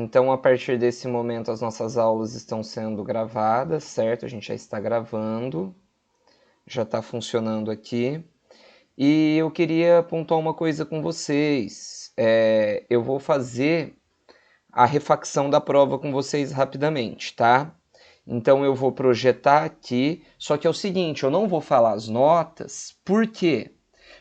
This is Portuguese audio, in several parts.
Então, a partir desse momento, as nossas aulas estão sendo gravadas, certo? A gente já está gravando, já está funcionando aqui. E eu queria pontuar uma coisa com vocês. Eu vou fazer a refacção da prova com vocês rapidamente, tá? Então, eu vou projetar aqui, só que é o seguinte, eu não vou falar as notas, por quê?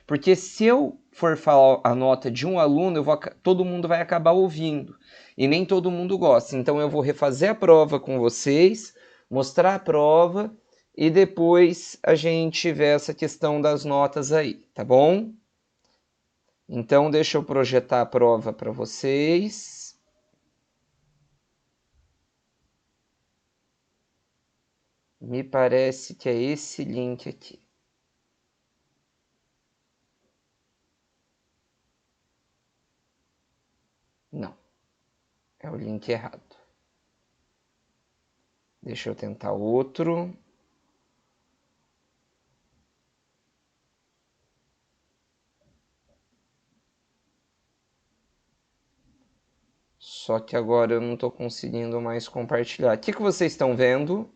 Porque se eu for falar a nota de um aluno, todo mundo vai acabar ouvindo. E nem todo mundo gosta. Então eu vou refazer a prova com vocês, mostrar a prova e depois a gente vê essa questão das notas aí, tá bom? Então deixa eu projetar a prova para vocês. Me parece que é esse link aqui. Não, é o link errado. Deixa eu tentar outro. Só que agora eu não estou conseguindo mais compartilhar. O que vocês estão vendo?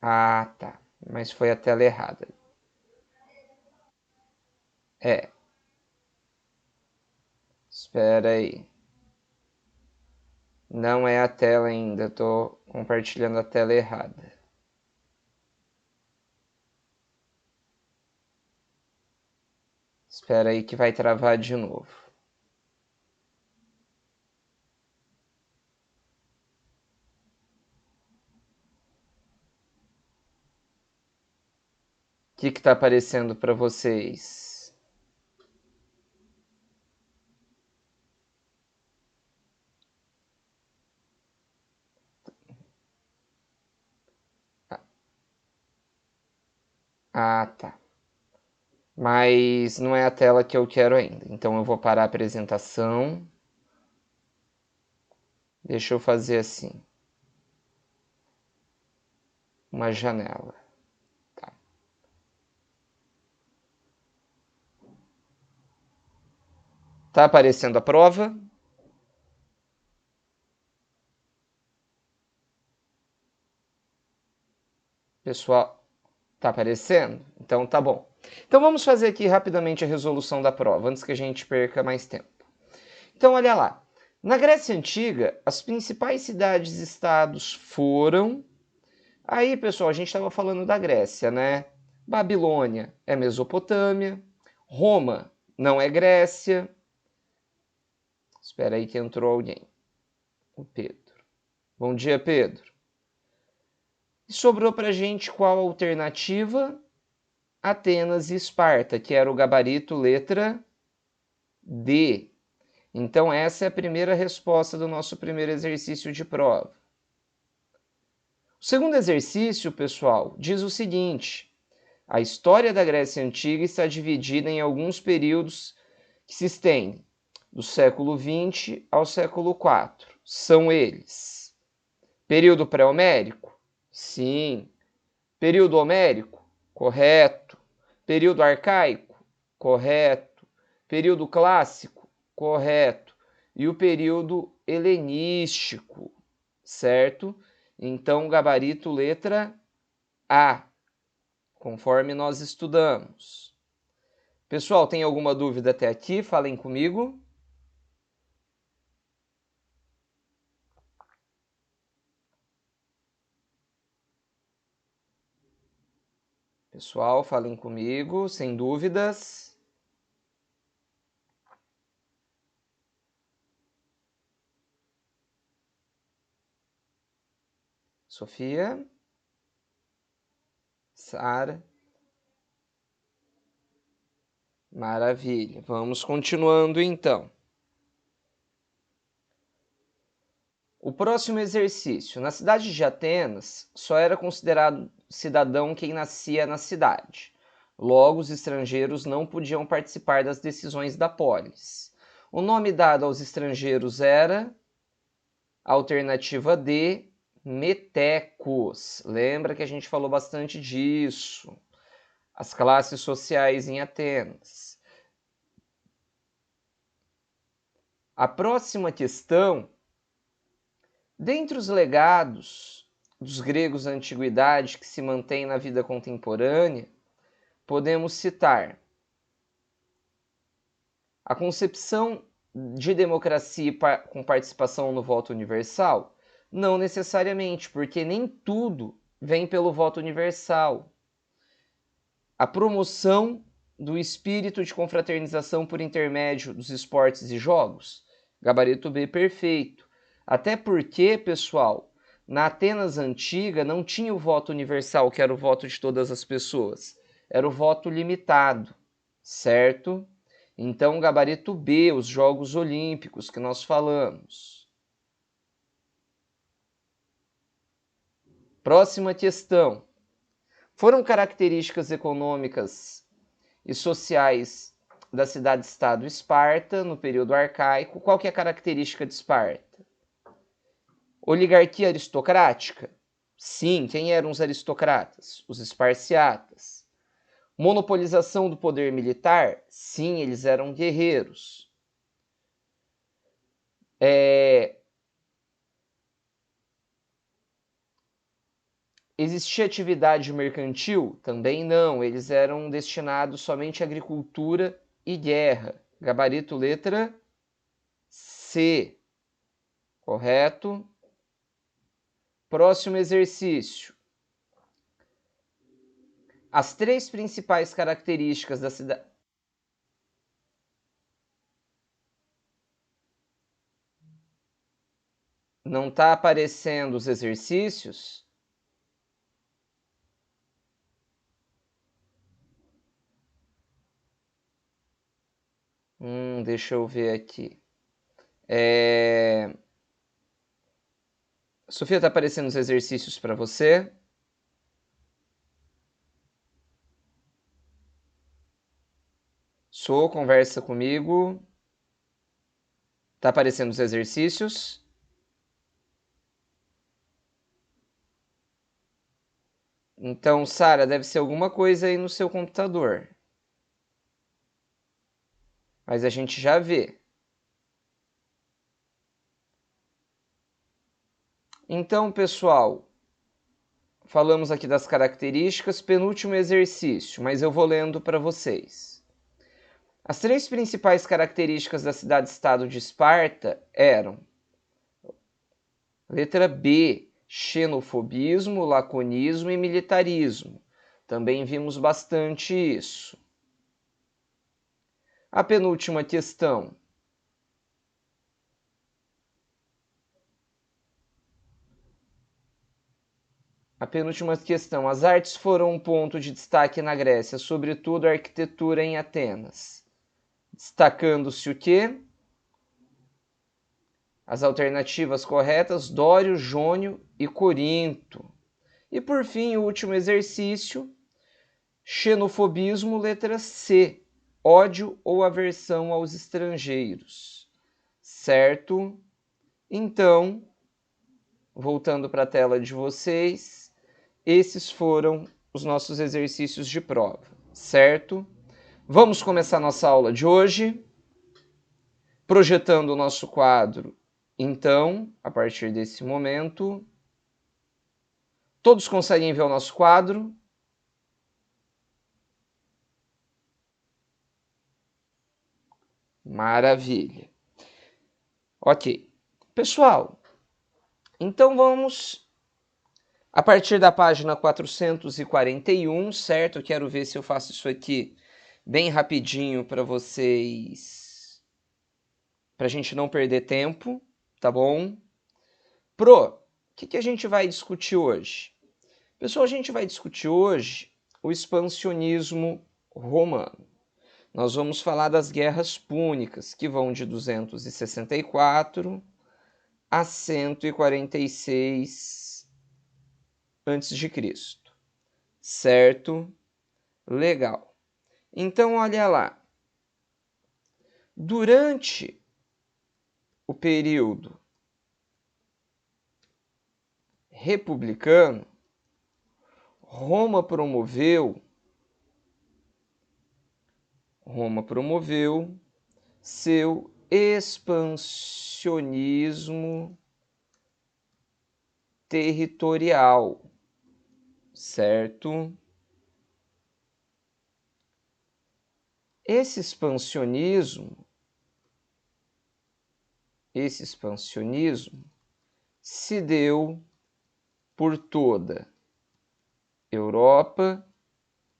Ah, tá. Mas foi a tela errada. Espera aí. Não é a tela ainda, estou compartilhando a tela errada. Espera aí que vai travar de novo. O que está aparecendo para vocês? Ah, tá. Mas não é a tela que eu quero ainda. Então eu vou parar a apresentação. Deixa eu fazer assim. Uma janela. Tá. Tá aparecendo a prova? Pessoal, tá aparecendo? Então tá bom. Então vamos fazer aqui rapidamente a resolução da prova, antes que a gente perca mais tempo. Então olha lá. Na Grécia Antiga, as principais cidades-estados foram... Aí, pessoal, a gente estava falando da Grécia, né? Babilônia é Mesopotâmia. Roma não é Grécia. Espera aí que entrou alguém. O Pedro. Bom dia, Pedro. E sobrou pra gente qual alternativa? Atenas e Esparta, que era o gabarito letra D. Então essa é a primeira resposta do nosso primeiro exercício de prova. O segundo exercício, pessoal, diz o seguinte: a história da Grécia Antiga está dividida em alguns períodos que se estendem do século XX ao século IV. São eles: período pré-homérico? Sim. Período homérico? Correto. Período arcaico? Correto. Período clássico? Correto. E o período helenístico, certo? Então, gabarito letra A, conforme nós estudamos. Pessoal, tem alguma dúvida até aqui? Falem comigo. Pessoal, falem comigo, sem dúvidas. Sofia? Sara? Maravilha. Vamos continuando então. O próximo exercício. Na cidade de Atenas, só era considerado cidadão quem nascia na cidade. Logo, os estrangeiros não podiam participar das decisões da polis. O nome dado aos estrangeiros era... Alternativa D, metecos. Lembra que a gente falou bastante disso. as classes sociais em Atenas. A próxima questão, dentre os legados dos gregos da antiguidade que se mantêm na vida contemporânea, podemos citar a concepção de democracia com participação no voto universal? Não necessariamente, porque nem tudo vem pelo voto universal. A promoção do espírito de confraternização por intermédio dos esportes e jogos? Gabarito B, perfeito. Até porque, pessoal, na Atenas antiga não tinha o voto universal, que era o voto de todas as pessoas. Era o voto limitado, certo? Então, gabarito B, os Jogos Olímpicos que nós falamos. Próxima questão. Foram características econômicas e sociais da cidade-estado Esparta no período arcaico? Qual que é a característica de Esparta? Oligarquia aristocrática? Sim. Quem eram os aristocratas? Os esparciatas. Monopolização do poder militar? Sim, eles eram guerreiros. Existia atividade mercantil? Também não, eles eram destinados somente à agricultura e guerra. Gabarito letra C. Correto? Próximo exercício. As três principais características da cidade... Não está aparecendo os exercícios? Deixa eu ver aqui. Sofia, está aparecendo os exercícios para você? Conversa comigo. Está aparecendo os exercícios? Então, Sara, deve ser alguma coisa aí no seu computador. Mas a gente já vê. Então, pessoal, falamos aqui das características, penúltimo exercício, mas eu vou lendo para vocês. As três principais características da cidade-estado de Esparta eram: letra B, xenofobismo, laconismo e militarismo. Também vimos bastante isso. A penúltima questão. As artes foram um ponto de destaque na Grécia, sobretudo a arquitetura em Atenas. Destacando-se o quê? As alternativas corretas, Dório, Jônio e Corinto. E por fim, o último exercício, xenofobismo, letra C, ódio ou aversão aos estrangeiros. Certo? Então, voltando para a tela de vocês, esses foram os nossos exercícios de prova, certo? Vamos começar nossa aula de hoje, projetando o nosso quadro. Então, a partir desse momento, todos conseguem ver o nosso quadro? Maravilha. Ok. Pessoal, então vamos a partir da página 441, certo? Eu quero ver se eu faço isso aqui bem rapidinho para vocês, para a gente não perder tempo, tá bom? O que a gente vai discutir hoje? Pessoal, a gente vai discutir hoje o expansionismo romano. Nós vamos falar das guerras púnicas, que vão de 264 a 146 a.C. Certo? Legal. Então, olha lá. Durante o período republicano, Roma promoveu Roma promoveu seu expansionismo territorial, certo? Esse expansionismo se deu por toda Europa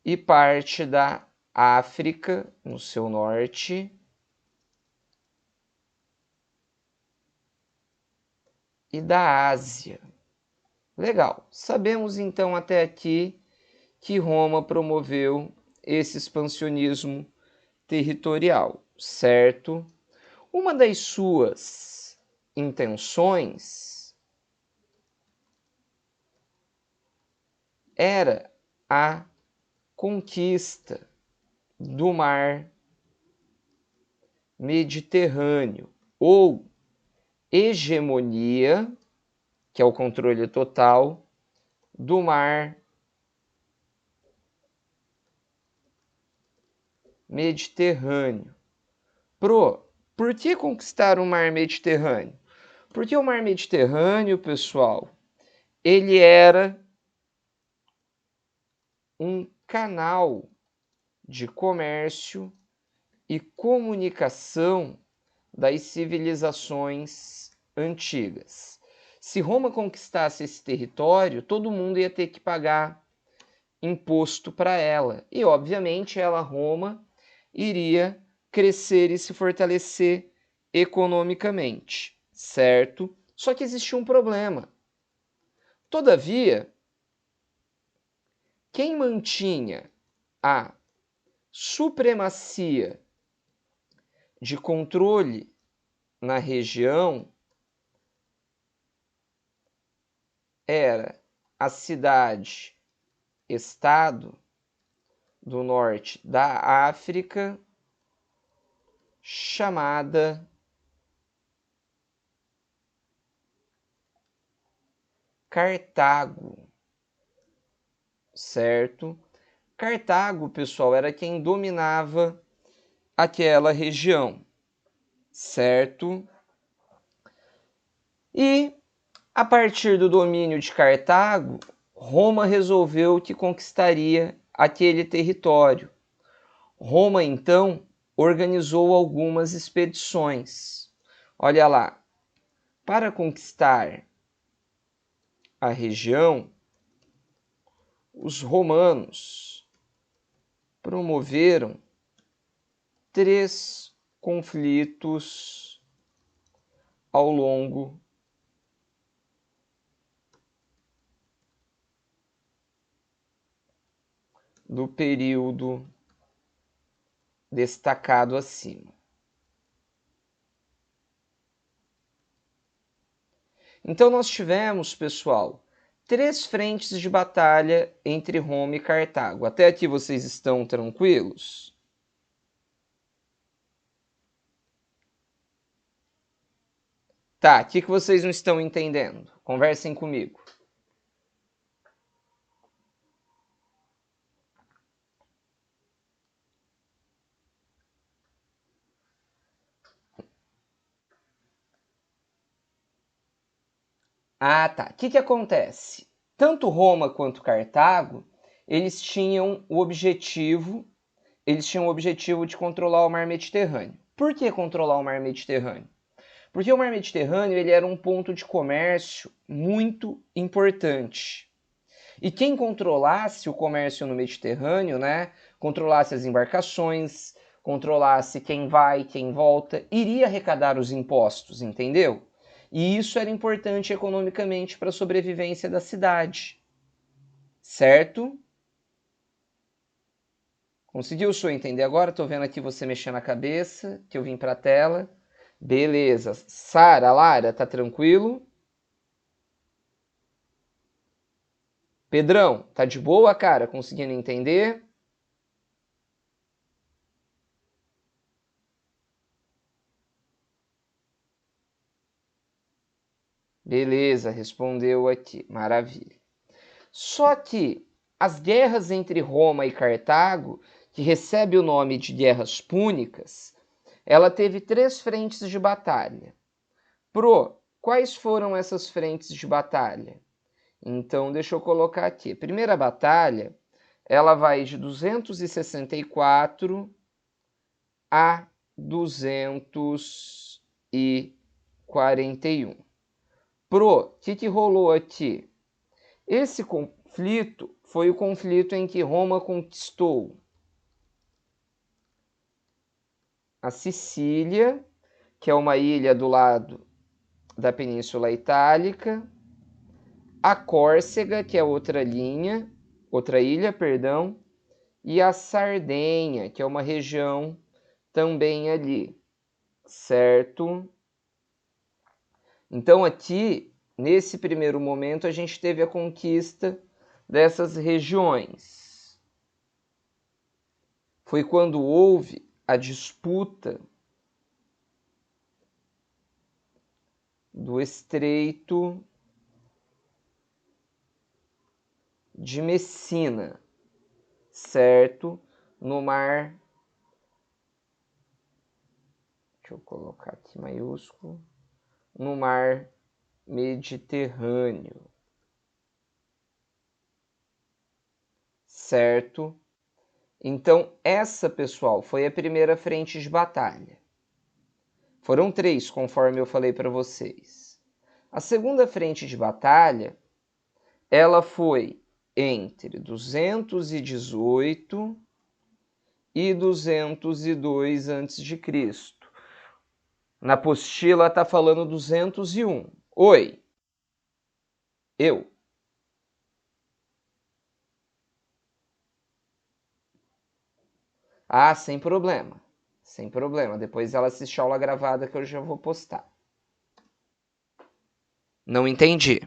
e parte da África no seu norte e da Ásia. Legal. Sabemos então até aqui que Roma promoveu esse expansionismo territorial, certo? Uma das suas intenções era a conquista do mar Mediterrâneo, ou hegemonia, que é o controle total do mar Mediterrâneo. Por que conquistar o mar Mediterrâneo? Porque o mar Mediterrâneo, pessoal, ele era um canal de comércio e comunicação das civilizações antigas. Se Roma conquistasse esse território, todo mundo ia ter que pagar imposto para ela. E, obviamente, Roma, iria crescer e se fortalecer economicamente, certo? Só que existia um problema. Todavia, quem mantinha a supremacia de controle na região era a cidade-estado do norte da África, chamada Cartago, certo? Cartago, pessoal, era quem dominava aquela região, certo? E a partir do domínio de Cartago, Roma resolveu que conquistaria aquele território. Roma, então, organizou algumas expedições. Olha lá, para conquistar a região, os romanos promoveram 3 conflitos ao longo do período destacado acima. Então nós tivemos, pessoal, 3 frentes de batalha entre Roma e Cartago. Até aqui vocês estão tranquilos? Tá, o que vocês não estão entendendo? Conversem comigo. Ah, tá. O que acontece? Tanto Roma quanto Cartago, eles tinham o objetivo de controlar o mar Mediterrâneo. Por que controlar o mar Mediterrâneo? Porque o mar Mediterrâneo ele era um ponto de comércio muito importante. E quem controlasse o comércio no Mediterrâneo, né, controlasse as embarcações, controlasse quem vai, quem volta, iria arrecadar os impostos, entendeu? E isso era importante economicamente para a sobrevivência da cidade. Certo? Conseguiu, Sô, entender agora? Estou vendo aqui você mexendo a cabeça, que eu vim para a tela. Beleza. Sara, Lara, tá tranquilo? Pedrão, tá de boa, cara? Conseguindo entender? Beleza, respondeu aqui. Maravilha. Só que as guerras entre Roma e Cartago que recebe o nome de Guerras Púnicas, ela teve 3 frentes de batalha. Quais foram essas frentes de batalha? Então, deixa eu colocar aqui. A primeira batalha, ela vai de 264 a 241. O que rolou aqui? Esse conflito foi o conflito em que Roma conquistou a Sicília, que é uma ilha do lado da Península Itálica, a Córcega, que é outra ilha, e a Sardenha, que é uma região também ali, certo? Então aqui, nesse primeiro momento, a gente teve a conquista dessas regiões. Foi quando houve a disputa do Estreito de Messina, certo? No mar, deixa eu colocar aqui maiúsculo, no mar Mediterrâneo, certo? Então, essa, pessoal, foi a primeira frente de batalha. Foram 3, conforme eu falei para vocês. A segunda frente de batalha, ela foi entre 218 e 202 a.C. Na apostila está falando 201. Oi. Eu. Ah, sem problema. Sem problema. Depois ela assiste a aula gravada que eu já vou postar. Não entendi.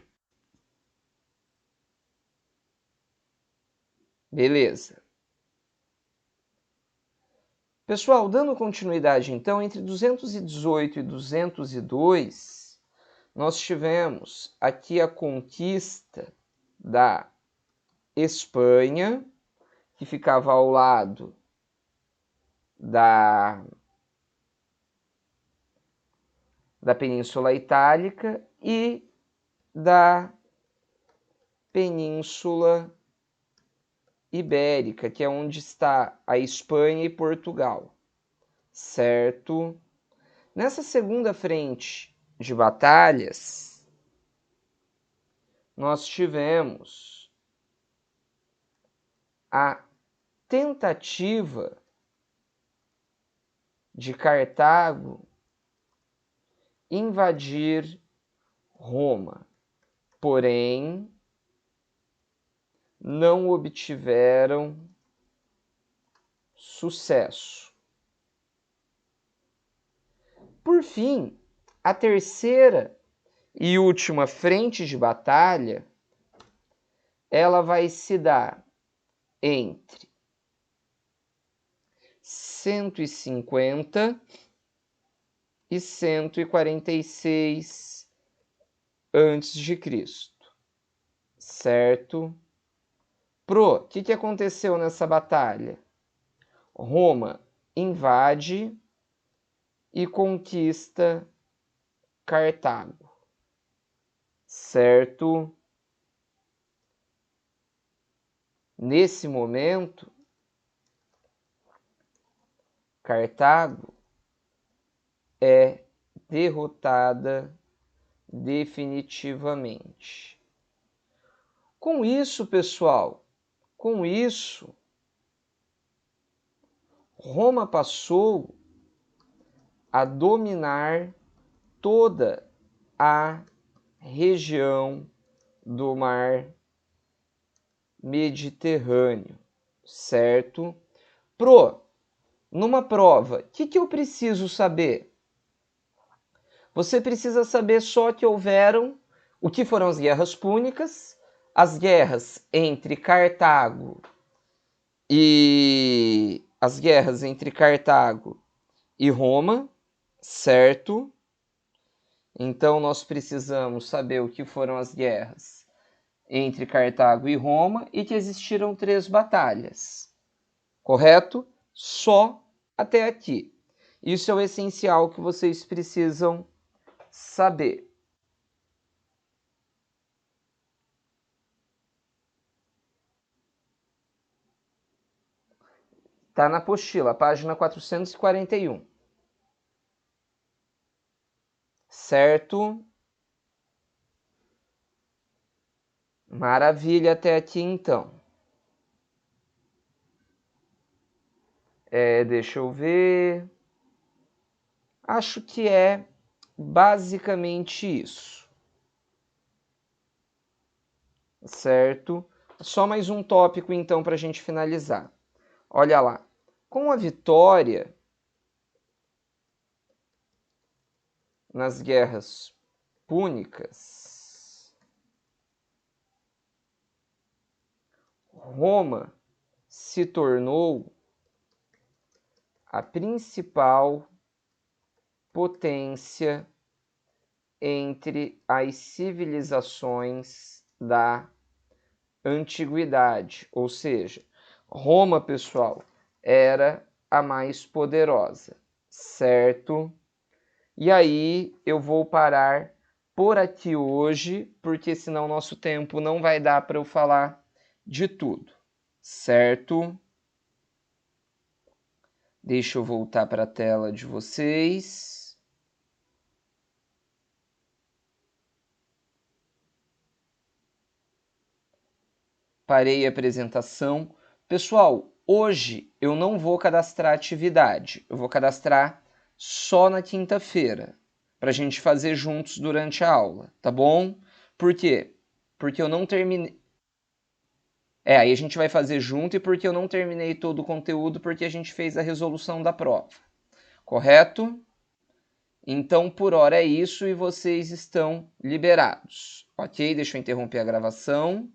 Beleza. Pessoal, dando continuidade então, entre 218 e 202, nós tivemos aqui a conquista da Espanha, que ficava ao lado da Península Itálica e da Península Ibérica, que é onde está a Espanha e Portugal, certo? Nessa segunda frente de batalhas, nós tivemos a tentativa de Cartago invadir Roma, porém não obtiveram sucesso. Por fim, a terceira e última frente de batalha, ela vai se dar entre 150 e 146 a.C., certo? O que aconteceu nessa batalha? Roma invade e conquista Cartago, certo? Nesse momento, Cartago é derrotada definitivamente. Com isso, pessoal, Roma passou a dominar toda a região do mar Mediterrâneo, certo? Numa prova, o que eu preciso saber? Você precisa saber só que houveram o que foram as guerras púnicas, as guerras entre Cartago e Roma, certo? Então nós precisamos saber o que foram as guerras entre Cartago e Roma e que existiram 3 batalhas. correto? Só até aqui. Isso é o essencial que vocês precisam saber. Está na apostila, página 441. Certo? Maravilha até aqui, então. Deixa eu ver. Acho que é basicamente isso. Certo? Só mais um tópico, então, para a gente finalizar. Olha lá. Com a vitória nas guerras púnicas, Roma se tornou a principal potência entre as civilizações da antiguidade. Ou seja, Roma, pessoal, era a mais poderosa, certo? E aí eu vou parar por aqui hoje, porque senão nosso tempo não vai dar para eu falar de tudo, certo? Deixa eu voltar para a tela de vocês. Parei a apresentação. Pessoal, hoje eu não vou cadastrar atividade. Eu vou cadastrar só na quinta-feira, para a gente fazer juntos durante a aula, tá bom? Por quê? Porque eu não terminei... aí a gente vai fazer junto e porque eu não terminei todo o conteúdo porque a gente fez a resolução da prova. Correto? Então, por hora é isso e vocês estão liberados. Ok? Deixa eu interromper a gravação.